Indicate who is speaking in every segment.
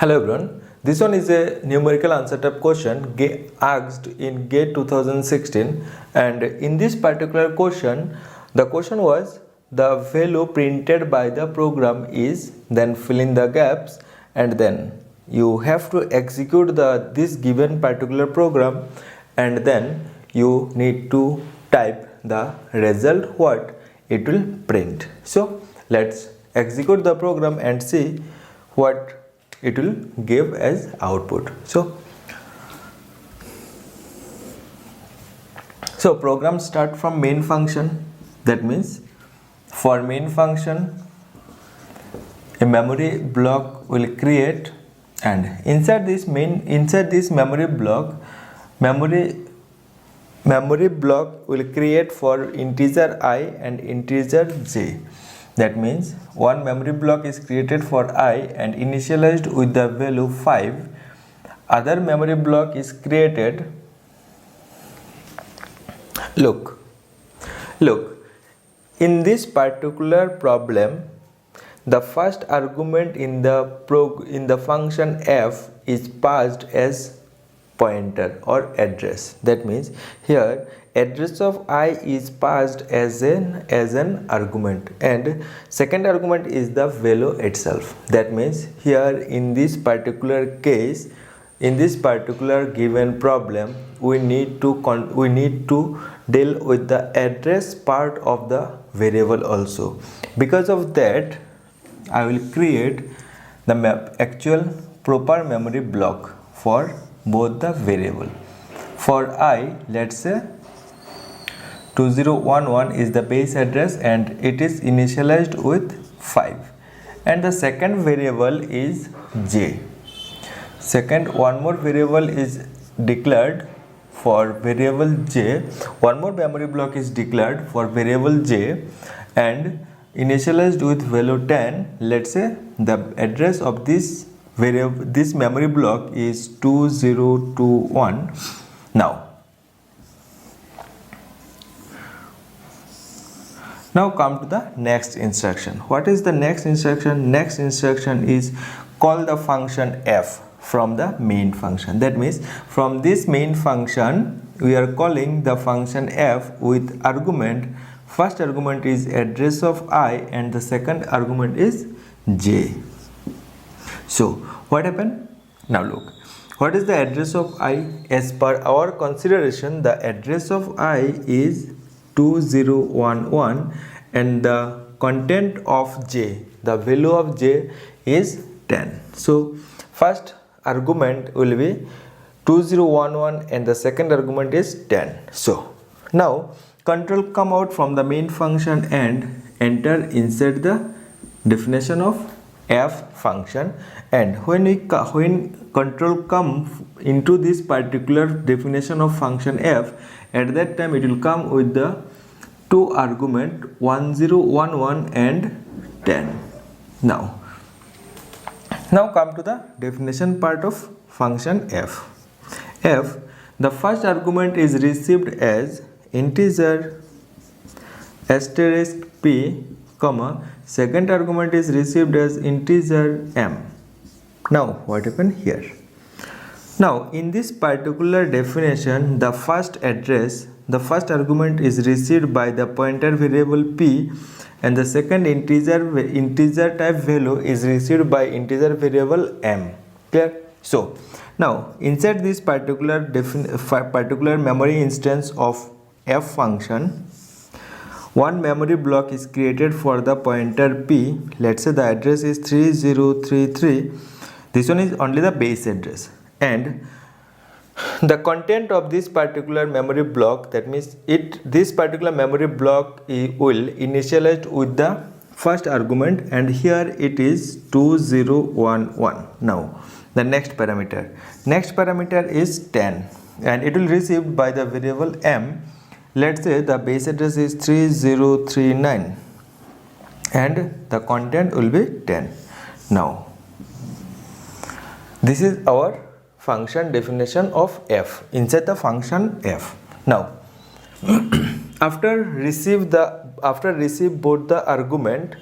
Speaker 1: Hello everyone, this one is a numerical answer type question asked in GATE 2016, and in this particular question the question was the value printed by the program is, then fill in the gaps, and then you have to execute this given particular program, and then you need to type the result what it will print. So let's execute the program and see what it will give as output. So program start from main function. That means for main function a memory block will create, and inside this memory block will create for integer I and integer j. That means one memory block is created for I and initialized with the value 5. Other memory block is created. Look, in this particular problem, the first argument in the function f is passed as pointer or address. That means here address of I is passed as an argument, and second argument is the value itself. That means here in this particular case, in this particular given problem, we need to deal with the address part of the variable also. Because of that, I will create the actual proper memory block for both the variable. For I, let's say 2011 is the base address and it is initialized with 5, and the second variable is j. One more variable is declared for variable j. One more memory block is declared for variable j and initialized with value 10. Let's say the address of this memory block is 2021. Now come to the next instruction. What is the next instruction? Next instruction is call the function f from the main function. That means from this main function we are calling the function f with argument. First argument is address of I and the second argument is j. So what happened? Now look, what is the address of I? As per our consideration, the address of I is 2011 and the content of j, the value of j is 10. So first argument will be 2011 and the second argument is 10. So now control come out from the main function and enter inside the definition of f function, and when control come into this particular definition of function f, at that time it will come with the two argument 1011 and 10. Now come to the definition part of function f. The first argument is received as integer asterisk p, comma, second argument is received as integer m. Now what happened here? Now in this particular definition, the first argument is received by the pointer variable p, and the second integer type value is received by integer variable m. Clear? So now inside this particular memory instance of f function, one memory block is created for the pointer p. Let's say the address is 3033. This one is only the base address, and the content of this particular memory block, that means this particular memory block will initialize with the first argument, and here it is 2011. Now the next parameter is 10 and it will receive by the variable m. Let's say the base address is 3039 and the content will be 10. Now this is our function definition of f inside the function f. Now after receive both the argument,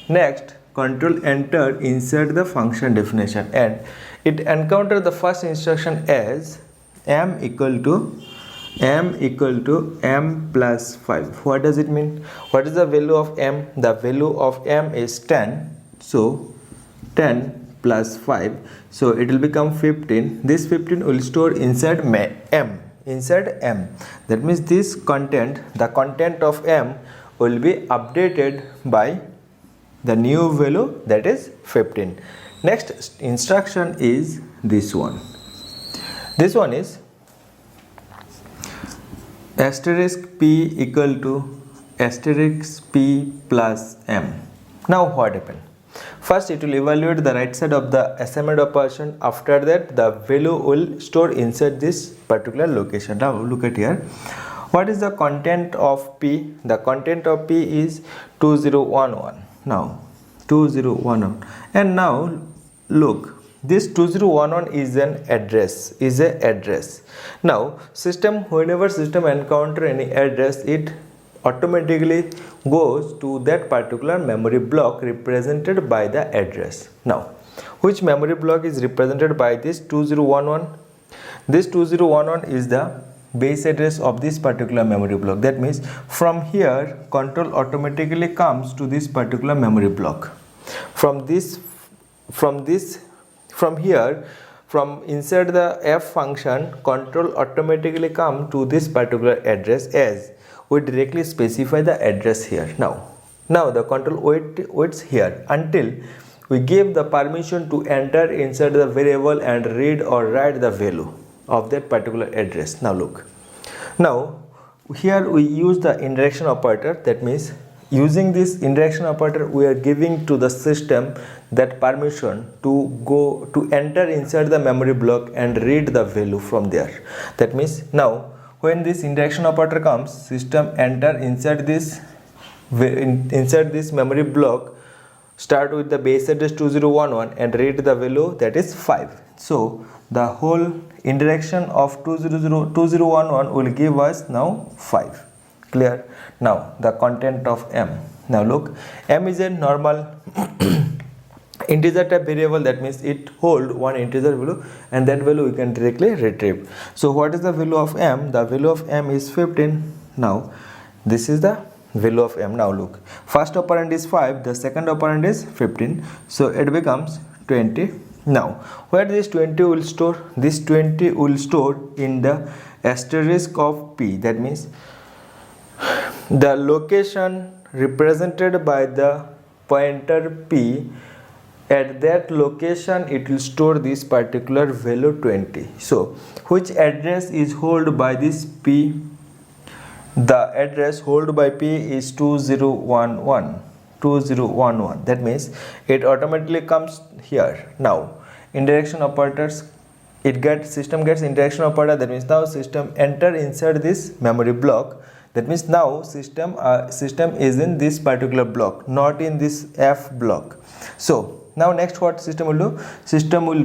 Speaker 1: next control enter inside the function definition, and it encounter the first instruction as m equal to m plus 5. What does it mean? What is the value of m? The value of m is 10. So 10 plus 5, so it will become 15. This 15 will store inside m. That means this content, the content of m will be updated by the new value, that is 15. Next instruction is this one. This one is asterisk p equal to asterisk p plus m. Now what happened? First it will evaluate the right side of the assignment operation. After that the value will store inside this particular location. Now look at here. What is the content of p? The content of p is 2011. Now 2011, and now look, this 2011 is an address. Now whenever system encounter any address, it automatically goes to that particular memory block represented by the address. Now which memory block is represented by this 2011? This 2011 is the base address of this particular memory block. That means from here control automatically comes to this particular memory block. From inside the f function, control automatically come to this particular address, as we directly specify the address here. Now the control waits here until we give the permission to enter inside the variable and read or write the value of that particular address. Now look, now here we use the indirection operator. That means using this indirection operator we are giving to the system that permission to enter inside the memory block and read the value from there. That means now when this indirection operator comes, system enter inside this memory block, start with the base address 2011 and read the value, that is 5. So the whole indirection of 2011 will give us now 5. Clear? Now the content of m. Now look, m is a normal integer type variable. That means it hold one integer value, and that value we can directly retrieve. So what is the value of m? The value of m is 15. Now this is the value of m. Now look, first operand is 5, the second operand is 15, so it becomes 20. Now where this 20 will store? This 20 will store in the asterisk of p. That means the location represented by the pointer p, at that location it will store this particular value 20. So which address is held by this p? The address held by p is 2011. That means it automatically comes here. Now indirection operators, system gets indirection operator. That means now system enter inside this memory block. That means now system is in this particular block, not in this f block. So now next what system will do? System will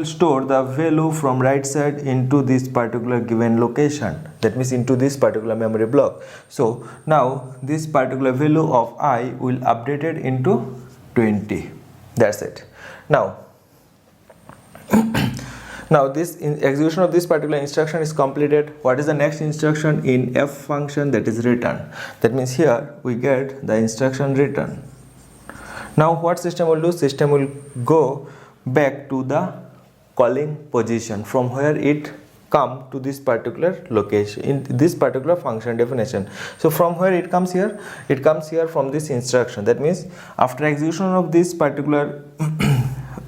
Speaker 1: store the value from right side into this particular given location. That means into this particular memory block. So now this particular value of I will update it into 20. That's it. Now now this execution of this particular instruction is completed. What is the next instruction in f function? That is return. That means here we get the instruction return. Now what system will do? System will go back to the calling position from where it come to this particular location in this particular function definition. So from where it comes here? It comes here from this instruction. That means after execution of this particular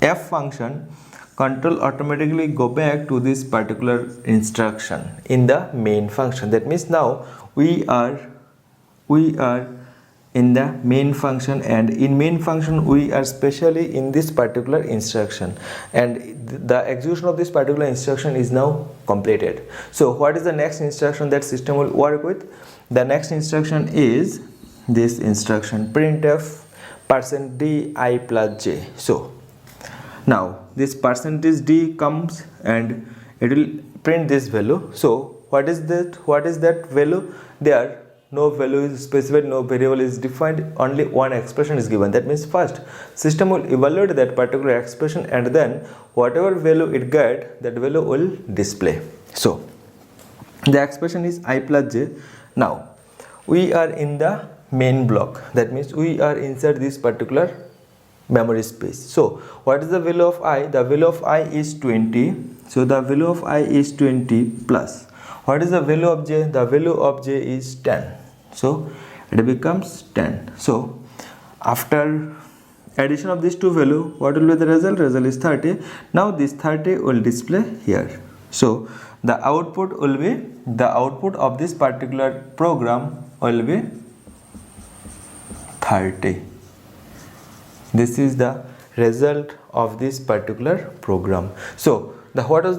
Speaker 1: f function, control automatically go back to this particular instruction in the main function. That means now we are in the main function, and in main function we are specially in this particular instruction, and the execution of this particular instruction is now completed. So what is the next instruction that system will work with? The next instruction is this instruction printf %d I plus j. So now this %d comes and it will print this value. So what is that value? There no value is specified, no variable is defined, only one expression is given. That means first system will evaluate that particular expression, and then whatever value it get, that value will display. So the expression is I plus j. Now we are in the main block, that means we are inside this particular memory space. So what is the value of I? The value of I is 20. So the value of I is 20 plus what is the value of j? The value of j is 10. So it becomes 10. So after addition of these two value, what will be the result? Result is 30. Now this 30 will display here. So the output will be, the output of this particular program will be 30. This is the result of this particular program. So what was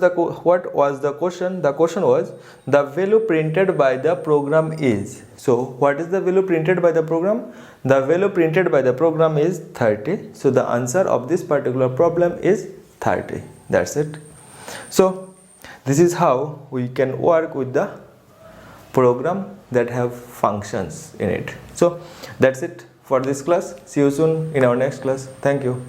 Speaker 1: the question? The question was the value printed by the program is. So what is the value printed by the program? The value printed by the program is 30. So the answer of this particular problem is 30. That's it. So this is how we can work with the program that have functions in it. So that's it for this class. See you soon in our next class. Thank you.